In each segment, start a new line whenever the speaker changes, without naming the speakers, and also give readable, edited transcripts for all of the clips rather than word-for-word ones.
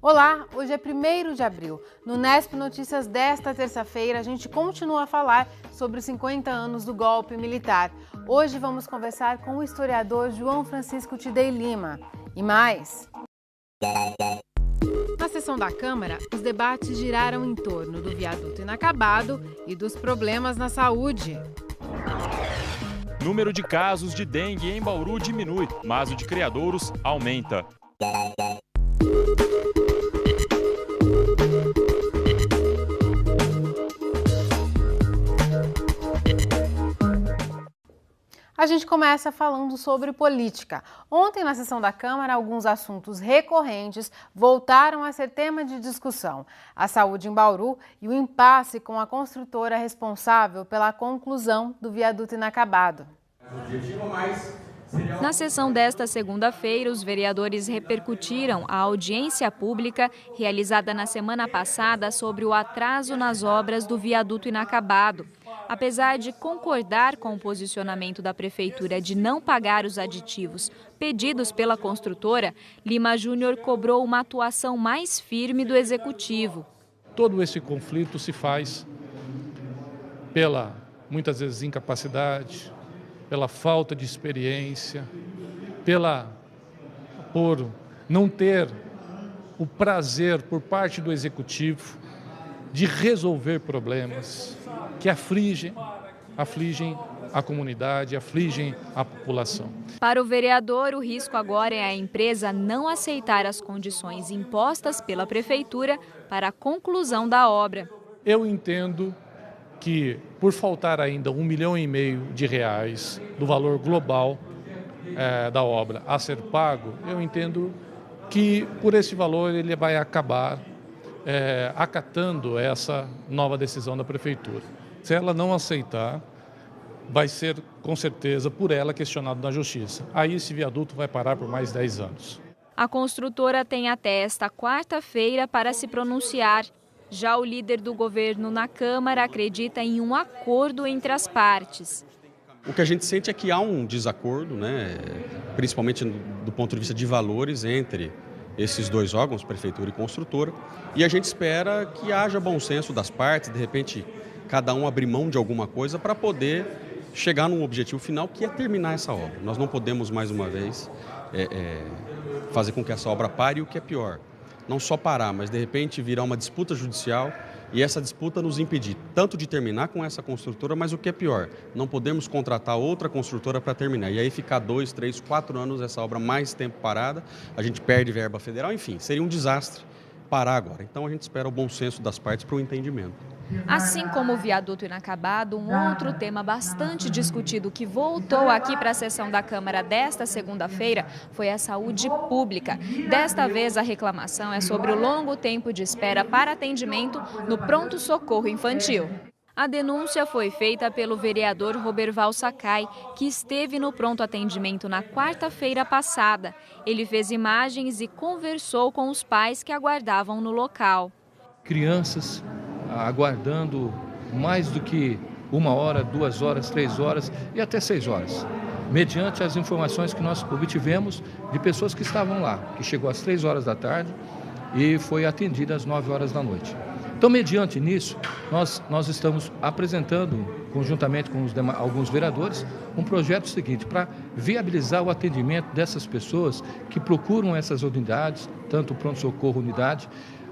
Olá, hoje é 1º de abril. No Nesp Notícias desta terça-feira, a gente continua a falar sobre os 50 anos do golpe militar. Hoje vamos conversar com o historiador João Francisco Tidei Lima. E mais... Na sessão da Câmara, os debates giraram em torno do viaduto inacabado e dos problemas na saúde.
Número de casos de dengue em Bauru diminui, mas o de criadouros aumenta.
A gente começa falando sobre política. Ontem, na sessão da Câmara, alguns assuntos recorrentes voltaram a ser tema de discussão. A saúde em Bauru e o impasse com a construtora responsável pela conclusão do viaduto inacabado.
Na sessão desta segunda-feira, os vereadores repercutiram a audiência pública realizada na semana passada sobre o atraso nas obras do viaduto inacabado. Apesar de concordar com o posicionamento da Prefeitura de não pagar os aditivos pedidos pela construtora, Lima Júnior cobrou uma atuação mais firme do Executivo.
Todo esse conflito se faz pela, muitas vezes, incapacidade, pela falta de experiência, por não ter o prazer por parte do Executivo de resolver problemas que afligem a comunidade, afligem a população.
Para o vereador, o risco agora é a empresa não aceitar as condições impostas pela Prefeitura para a conclusão da obra.
Eu entendo que, por faltar ainda R$1,5 milhão do valor global da obra a ser pago, eu entendo que, por esse valor, ele vai acabar acatando essa nova decisão da Prefeitura. Se ela não aceitar, vai ser, com certeza, por ela questionado na Justiça. Aí esse viaduto vai parar por mais 10 anos.
A construtora tem até esta quarta-feira para se pronunciar. Já o líder do governo na Câmara acredita em um acordo entre as partes.
O que a gente sente é que há um desacordo, principalmente do ponto de vista de valores entre esses dois órgãos, Prefeitura e Construtora, e a gente espera que haja bom senso das partes, de repente cada um abrir mão de alguma coisa para poder chegar num objetivo final, que é terminar essa obra. Nós não podemos, mais uma vez, fazer com que essa obra pare, e o que é pior, não só parar, mas de repente virar uma disputa judicial e essa disputa nos impedir tanto de terminar com essa construtora, mas o que é pior, não podemos contratar outra construtora para terminar. E aí ficar 2, 3, 4 anos essa obra mais tempo parada, a gente perde verba federal, enfim, seria um desastre parar agora. Então a gente espera o bom senso das partes para o entendimento.
Assim como o viaduto inacabado, um outro tema bastante discutido que voltou aqui para a sessão da Câmara desta segunda-feira foi a saúde pública. Desta vez, a reclamação é sobre o longo tempo de espera para atendimento no pronto-socorro infantil. A denúncia foi feita pelo vereador Roberval Sakai, que esteve no pronto atendimento na quarta-feira passada. Ele fez imagens e conversou com os pais que aguardavam no local.
Crianças aguardando mais do que 1 hora, 2 horas, 3 horas e até 6 horas. Mediante as informações que nós obtivemos de pessoas que estavam lá, que chegou às 3 horas da tarde e foi atendida às 9 horas da noite. Então, mediante nisso, nós estamos apresentando, conjuntamente com alguns vereadores, um projeto seguinte, para viabilizar o atendimento dessas pessoas que procuram essas unidades, tanto o pronto-socorro unidade,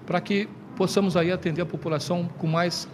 para que possamos aí atender a população com mais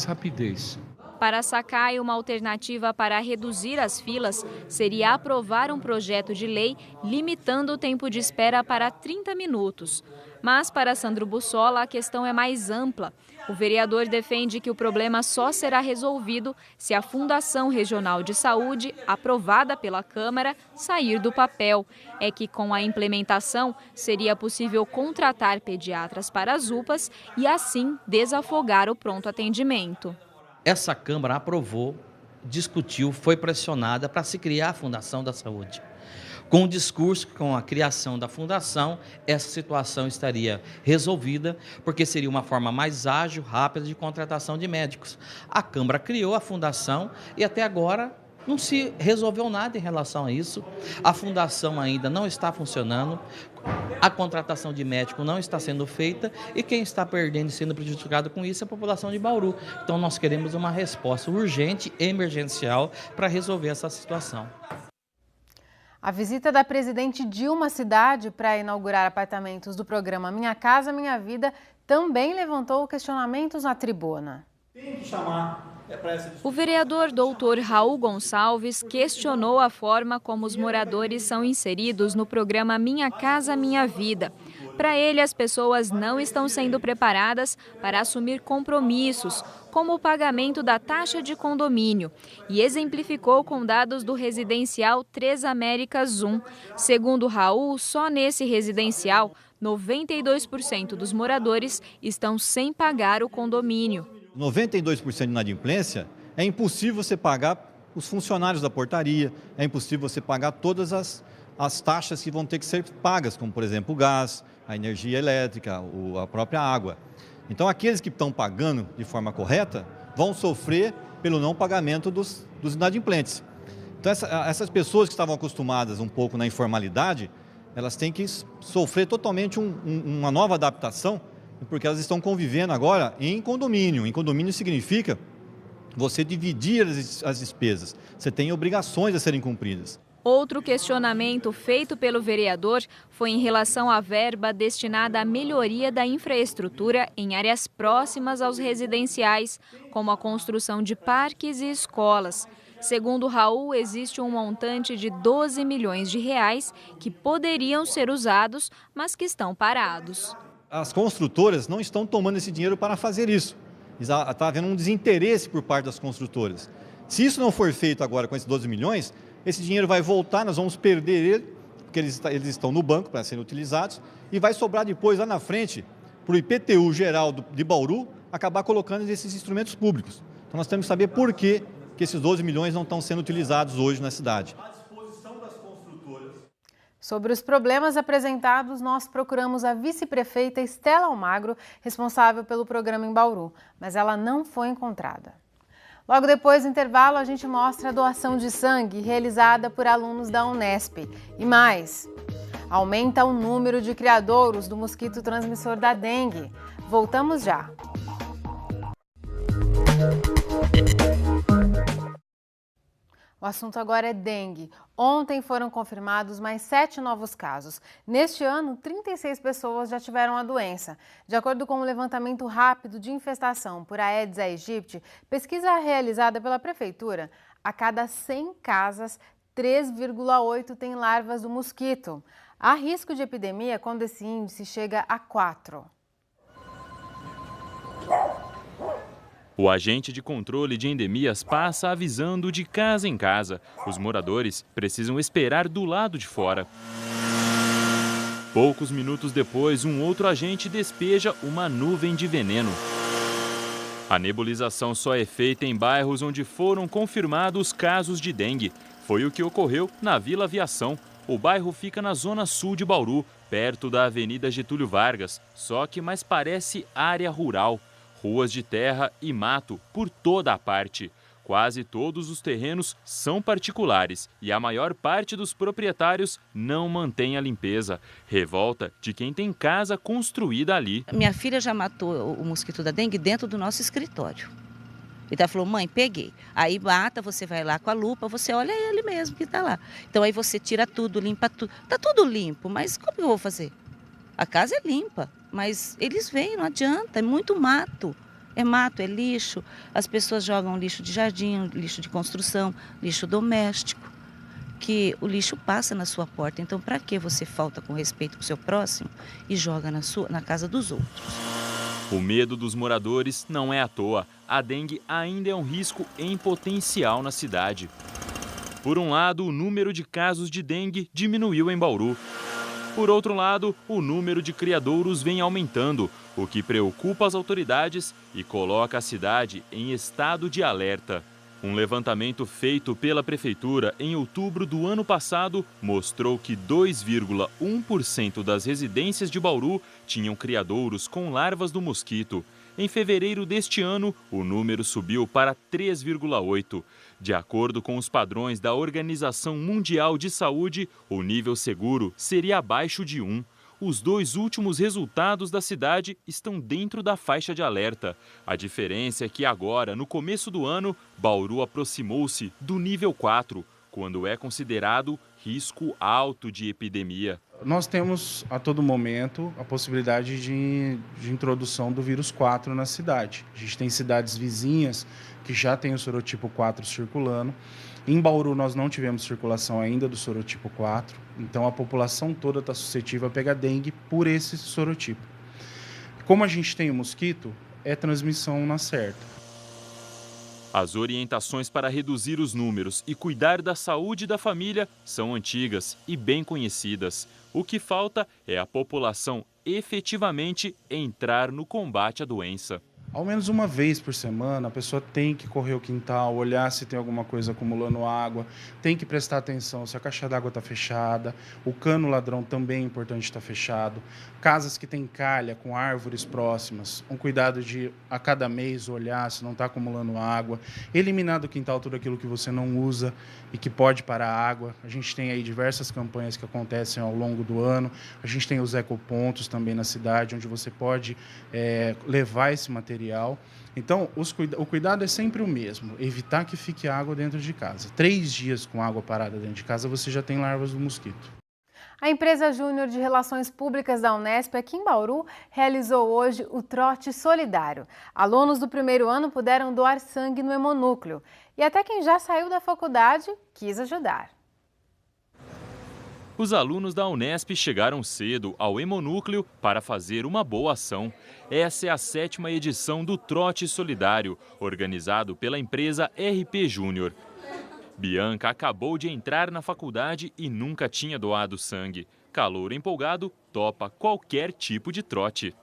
rapidez.
Para Sakai, uma alternativa para reduzir as filas seria aprovar um projeto de lei limitando o tempo de espera para 30 minutos. Mas, para Sandro Bussola, a questão é mais ampla. O vereador defende que o problema só será resolvido se a Fundação Regional de Saúde, aprovada pela Câmara, sair do papel. É que, com a implementação, seria possível contratar pediatras para as UPAs e, assim, desafogar o pronto atendimento.
Essa Câmara aprovou, discutiu, foi pressionada para se criar a Fundação da Saúde. Com o discurso, com a criação da fundação, essa situação estaria resolvida, porque seria uma forma mais ágil, rápida de contratação de médicos. A Câmara criou a fundação e até agora não se resolveu nada em relação a isso. A fundação ainda não está funcionando, a contratação de médico não está sendo feita e quem está perdendo e sendo prejudicado com isso é a população de Bauru. Então nós queremos uma resposta urgente e emergencial para resolver essa situação.
A visita da presidente Dilma à cidade para inaugurar apartamentos do programa Minha Casa Minha Vida também levantou questionamentos na tribuna.
Tem que chamar.
O vereador doutor Raul Gonçalves questionou a forma como os moradores são inseridos no programa Minha Casa Minha Vida. Para ele, as pessoas não estão sendo preparadas para assumir compromissos, como o pagamento da taxa de condomínio, e exemplificou com dados do residencial Três Américas 1. Segundo Raul, só nesse residencial, 92% dos moradores estão sem pagar o condomínio.
92% de inadimplência, é impossível você pagar os funcionários da portaria, é impossível você pagar todas as taxas que vão ter que ser pagas, como, por exemplo, o gás, a energia elétrica, a própria água. Então, aqueles que estão pagando de forma correta vão sofrer pelo não pagamento dos inadimplentes. Então, essas pessoas que estavam acostumadas um pouco na informalidade, elas têm que sofrer totalmente uma nova adaptação, porque elas estão convivendo agora em condomínio. Em condomínio significa você dividir as despesas. Você tem obrigações a serem cumpridas.
Outro questionamento feito pelo vereador foi em relação à verba destinada à melhoria da infraestrutura em áreas próximas aos residenciais, como a construção de parques e escolas. Segundo Raul, existe um montante de 12 milhões de reais que poderiam ser usados, mas que estão parados.
As construtoras não estão tomando esse dinheiro para fazer isso. Está havendo um desinteresse por parte das construtoras. Se isso não for feito agora com esses 12 milhões, esse dinheiro vai voltar, nós vamos perder ele, porque eles estão no banco para serem utilizados, e vai sobrar depois, lá na frente, para o IPTU geral de Bauru, acabar colocando esses instrumentos públicos. Então nós temos que saber por que esses 12 milhões não estão sendo utilizados hoje na cidade.
Sobre os problemas apresentados, nós procuramos a vice-prefeita Estela Almagro, responsável pelo programa em Bauru, mas ela não foi encontrada. Logo depois do intervalo, a gente mostra a doação de sangue realizada por alunos da Unesp. E mais, aumenta o número de criadouros do mosquito transmissor da dengue. Voltamos já. O assunto agora é dengue. Ontem foram confirmados mais 7 novos casos. Neste ano, 36 pessoas já tiveram a doença. De acordo com o levantamento rápido de infestação por Aedes aegypti, pesquisa realizada pela Prefeitura, a cada 100 casas, 3,8 têm larvas do mosquito. Há risco de epidemia quando esse índice chega a 4.
O agente de controle de endemias passa avisando de casa em casa. Os moradores precisam esperar do lado de fora. Poucos minutos depois, um outro agente despeja uma nuvem de veneno. A nebulização só é feita em bairros onde foram confirmados casos de dengue. Foi o que ocorreu na Vila Aviação. O bairro fica na zona sul de Bauru, perto da Avenida Getúlio Vargas, só que mais parece área rural. Ruas de terra e mato por toda a parte. Quase todos os terrenos são particulares e a maior parte dos proprietários não mantém a limpeza. Revolta de quem tem casa construída ali.
Minha filha já matou o mosquito da dengue dentro do nosso escritório. Então ela falou, mãe, peguei. Aí mata, você vai lá com a lupa, você olha ele mesmo que está lá. Então aí você tira tudo, limpa tudo. Está tudo limpo, mas como eu vou fazer? A casa é limpa, mas eles vêm, não adianta, é muito mato. É mato, é lixo, as pessoas jogam lixo de jardim, lixo de construção, lixo doméstico, que o lixo passa na sua porta. Então, para que você falta com respeito com o seu próximo e joga na casa dos outros?
O medo dos moradores não é à toa. A dengue ainda é um risco em potencial na cidade. Por um lado, o número de casos de dengue diminuiu em Bauru. Por outro lado, o número de criadouros vem aumentando, o que preocupa as autoridades e coloca a cidade em estado de alerta. Um levantamento feito pela Prefeitura em outubro do ano passado mostrou que 2,1% das residências de Bauru tinham criadouros com larvas do mosquito. Em fevereiro deste ano, o número subiu para 3,8. De acordo com os padrões da Organização Mundial de Saúde, o nível seguro seria abaixo de 1. Os 2 últimos resultados da cidade estão dentro da faixa de alerta. A diferença é que agora, no começo do ano, Bauru aproximou-se do nível 4, quando é considerado risco alto de epidemia.
Nós temos a todo momento a possibilidade de introdução do vírus 4 na cidade. A gente tem cidades vizinhas que já tem o sorotipo 4 circulando. Em Bauru nós não tivemos circulação ainda do sorotipo 4, então a população toda está suscetível a pegar dengue por esse sorotipo. Como a gente tem o mosquito, é transmissão na certa.
As orientações para reduzir os números e cuidar da saúde da família são antigas e bem conhecidas. O que falta é a população efetivamente entrar no combate à doença.
Ao menos uma vez por semana, a pessoa tem que correr o quintal, olhar se tem alguma coisa acumulando água, tem que prestar atenção se a caixa d'água está fechada, o cano ladrão também é importante estar fechado, casas que têm calha com árvores próximas, um cuidado de a cada mês olhar se não está acumulando água, eliminar do quintal tudo aquilo que você não usa e que pode parar a água. A gente tem aí diversas campanhas que acontecem ao longo do ano, a gente tem os ecopontos também na cidade, onde você pode levar esse material. Então, o cuidado é sempre o mesmo, evitar que fique água dentro de casa. 3 dias com água parada dentro de casa, você já tem larvas do mosquito.
A empresa Júnior de Relações Públicas da Unesp, aqui em Bauru, realizou hoje o trote solidário. Alunos do primeiro ano puderam doar sangue no hemonúcleo. E até quem já saiu da faculdade quis ajudar.
Os alunos da Unesp chegaram cedo ao hemonúcleo para fazer uma boa ação. Essa é a 7ª edição do Trote Solidário, organizado pela empresa RP Júnior. Bianca acabou de entrar na faculdade e nunca tinha doado sangue. Calouro empolgado, topa qualquer tipo de trote.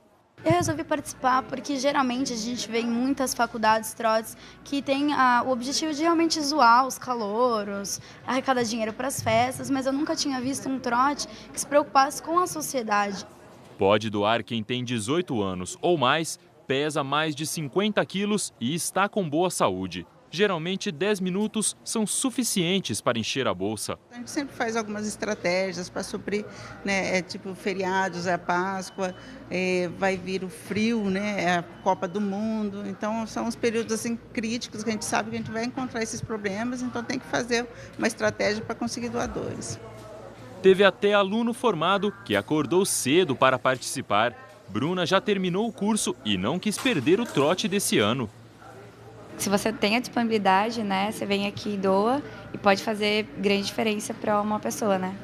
Eu resolvi participar porque geralmente a gente vê em muitas faculdades trotes que tem o objetivo de realmente zoar os calouros, arrecadar dinheiro para as festas, mas eu nunca tinha visto um trote que se preocupasse com a sociedade.
Pode doar quem tem 18 anos ou mais, pesa mais de 50 quilos e está com boa saúde. Geralmente 10 minutos são suficientes para encher a bolsa.
A gente sempre faz algumas estratégias para suprir, né, tipo feriados, a Páscoa, vai vir o frio, né, a Copa do Mundo. Então são os períodos assim, críticos que a gente sabe que a gente vai encontrar esses problemas, então tem que fazer uma estratégia para conseguir doadores.
Teve até aluno formado que acordou cedo para participar. Bruna já terminou o curso e não quis perder o trote desse ano.
Se você tem a disponibilidade, né, você vem aqui e doa e pode fazer grande diferença para uma pessoa, né?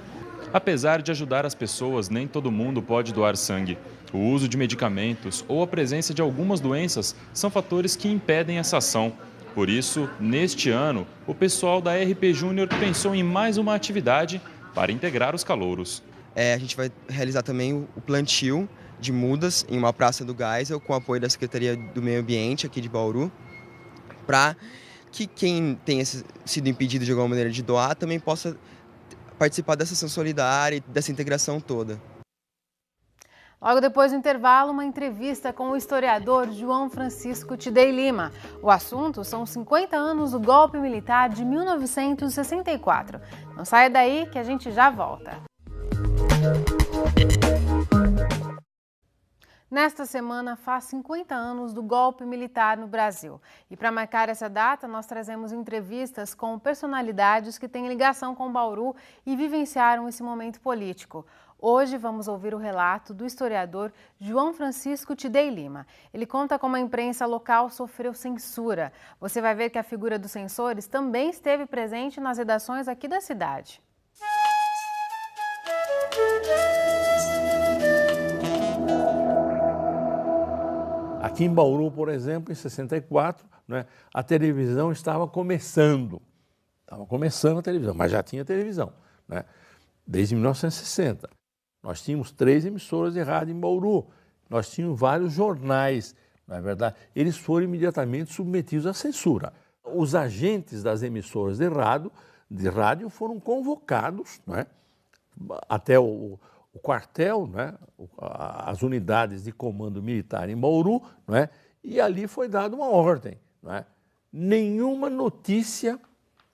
Apesar de ajudar as pessoas, nem todo mundo pode doar sangue. O uso de medicamentos ou a presença de algumas doenças são fatores que impedem essa ação. Por isso, neste ano, o pessoal da RP Júnior pensou em mais uma atividade para integrar os calouros.
A gente vai realizar também o plantio de mudas em uma praça do Geisel, com o apoio da Secretaria do Meio Ambiente aqui de Bauru, para que quem tenha sido impedido de alguma maneira de doar também possa participar dessa ação solidária e dessa integração toda.
Logo depois do intervalo, uma entrevista com o historiador João Francisco Tidei Lima. O assunto são os 50 anos do golpe militar de 1964. Não saia daí que a gente já volta. Nesta semana faz 50 anos do golpe militar no Brasil. E para marcar essa data, nós trazemos entrevistas com personalidades que têm ligação com Bauru e vivenciaram esse momento político. Hoje vamos ouvir o relato do historiador João Francisco Tidei Lima. Ele conta como a imprensa local sofreu censura. Você vai ver que a figura dos censores também esteve presente nas redações aqui da cidade.
Aqui em Bauru, por exemplo, em 64, né, a televisão estava começando. Estava começando a televisão, mas já tinha televisão, né, desde 1960. Nós tínhamos 3 emissoras de rádio em Bauru. Nós tínhamos vários jornais, não é verdade? Eles foram imediatamente submetidos à censura. Os agentes das emissoras de rádio foram convocados, não é, até o quartel, né, as unidades de comando militar em Bauru, não é, E ali foi dada uma ordem, não é? Nenhuma notícia,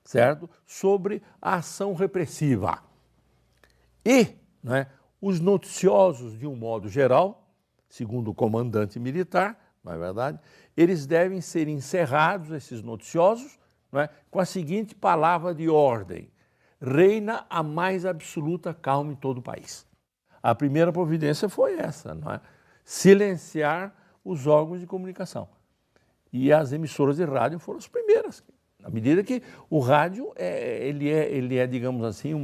certo, sobre a ação repressiva. E, não é, os noticiosos, de um modo geral, segundo o comandante militar, não é verdade, eles devem ser encerrados, esses noticiosos, não é, com a seguinte palavra de ordem: reina a mais absoluta calma em todo o país. A primeira providência foi essa, não é? Silenciar os órgãos de comunicação. E as emissoras de rádio foram as primeiras, na medida que o rádio ele é, digamos assim,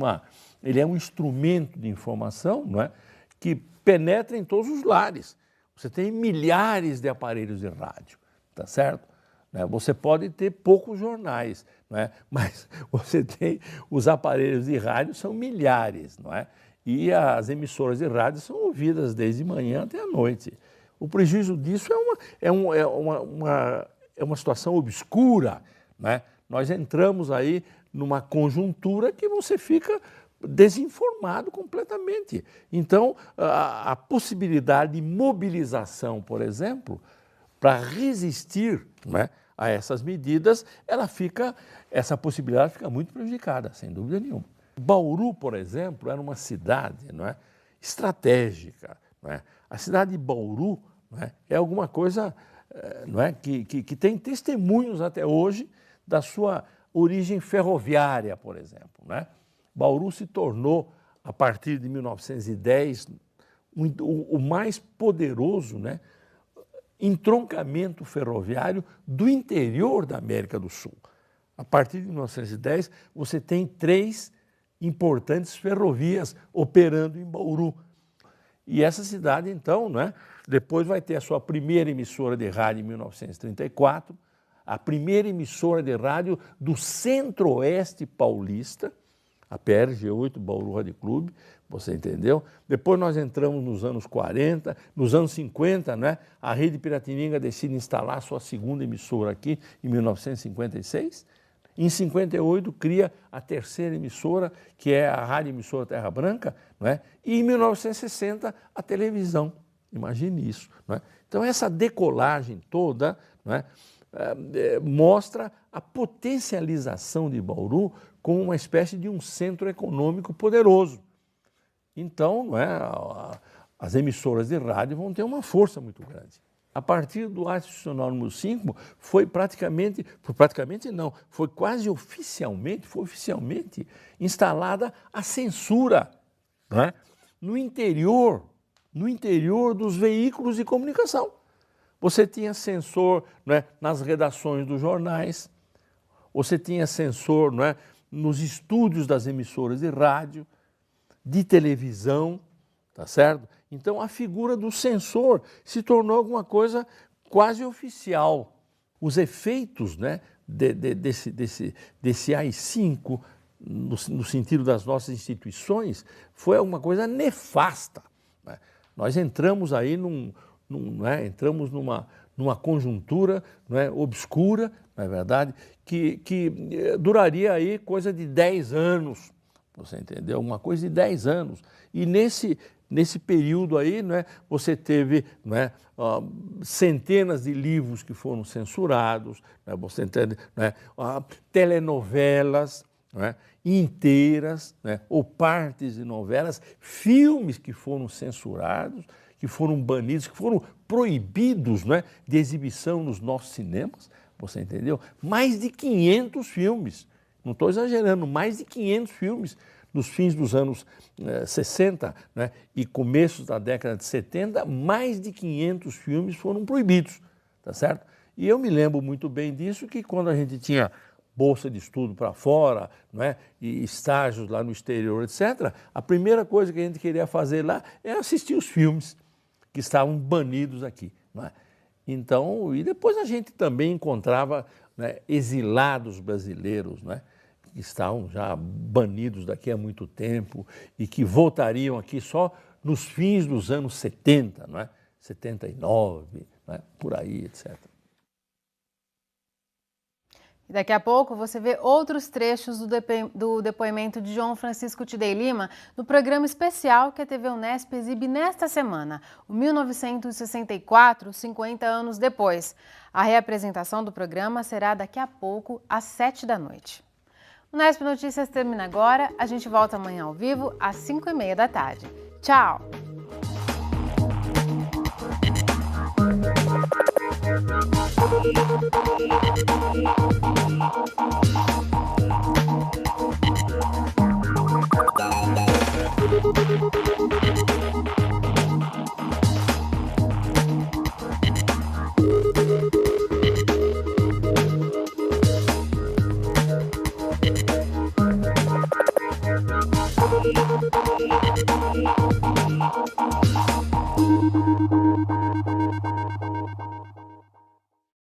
ele é um instrumento de informação, não é, que penetra em todos os lares. Você tem milhares de aparelhos de rádio, tá certo? Você pode ter poucos jornais, não é? Mas você tem os aparelhos de rádio, são milhares, não é? E as emissoras de rádio são ouvidas desde manhã até a noite. O prejuízo disso é uma situação obscura, né? Nós entramos aí numa conjuntura que você fica desinformado completamente. Então, a possibilidade de mobilização, por exemplo, para resistir, né, a essas medidas, essa possibilidade fica muito prejudicada, sem dúvida nenhuma. Bauru, por exemplo, era uma cidade, não é, estratégica. Não é? A cidade de Bauru, não é, é alguma coisa, não é, que tem testemunhos até hoje da sua origem ferroviária, por exemplo. Não é? Bauru se tornou, a partir de 1910, o mais poderoso, né, entroncamento ferroviário do interior da América do Sul. A partir de 1910, você tem 3 importantes ferrovias operando em Bauru. E essa cidade, então, né, depois vai ter a sua primeira emissora de rádio em 1934, a primeira emissora de rádio do Centro-Oeste paulista, a PRG8, Bauru Rádio Clube, você entendeu? Depois nós entramos nos anos 40, nos anos 50, né, a Rede Piratininga decide instalar sua segunda emissora aqui em 1956. Em 58 cria a terceira emissora, que é a Rádio Emissora Terra Branca, não é? E em 1960 a televisão. Imagine isso. Não é? Então essa decolagem toda, não é, mostra a potencialização de Bauru como uma espécie de um centro econômico poderoso. Então, não é, as emissoras de rádio vão ter uma força muito grande. A partir do ato institucional número 5, foi quase oficialmente instalada a censura, não é? no interior dos veículos de comunicação. Você tinha censor, não é, nas redações dos jornais, você tinha censor, não é, nos estúdios das emissoras de rádio, de televisão, tá certo? Então a figura do censor se tornou alguma coisa quase oficial. Os efeitos, né, desse AI-5, no sentido das nossas instituições, foi alguma coisa nefasta. Né? Nós entramos aí entramos numa conjuntura, não é, obscura, não é verdade, que duraria aí coisa de 10 anos, você entendeu? Uma coisa de 10 anos. E nesse período aí, não é, você teve, não é, centenas de livros que foram censurados, não é, você entende, não é, telenovelas, não é, inteiras, né, ou partes de novelas, filmes que foram censurados, que foram banidos, que foram proibidos, né, de exibição nos nossos cinemas, você entendeu? Mais de 500 filmes, não estou exagerando, mais de 500 filmes nos fins dos anos 60, né, e começos da década de 70, mais de 500 filmes foram proibidos, tá certo? E eu me lembro muito bem disso, que quando a gente tinha bolsa de estudo para fora, não é, e estágios lá no exterior, etc., a primeira coisa que a gente queria fazer lá era assistir os filmes que estavam banidos aqui. Não é? Então, e depois a gente também encontrava, né, exilados brasileiros, né, que estavam já banidos daqui há muito tempo e que voltariam aqui só nos fins dos anos 70, não é? 79, não é? Por aí, etc.
E daqui a pouco você vê outros trechos do depoimento de João Francisco Tidei Lima no programa especial que a TV Unesp exibe nesta semana, o 1964, 50 anos depois. A reapresentação do programa será daqui a pouco, às 7 da noite. O Unesp Notícias termina agora, a gente volta amanhã ao vivo, às 5h30 da tarde. Tchau!
Thank you.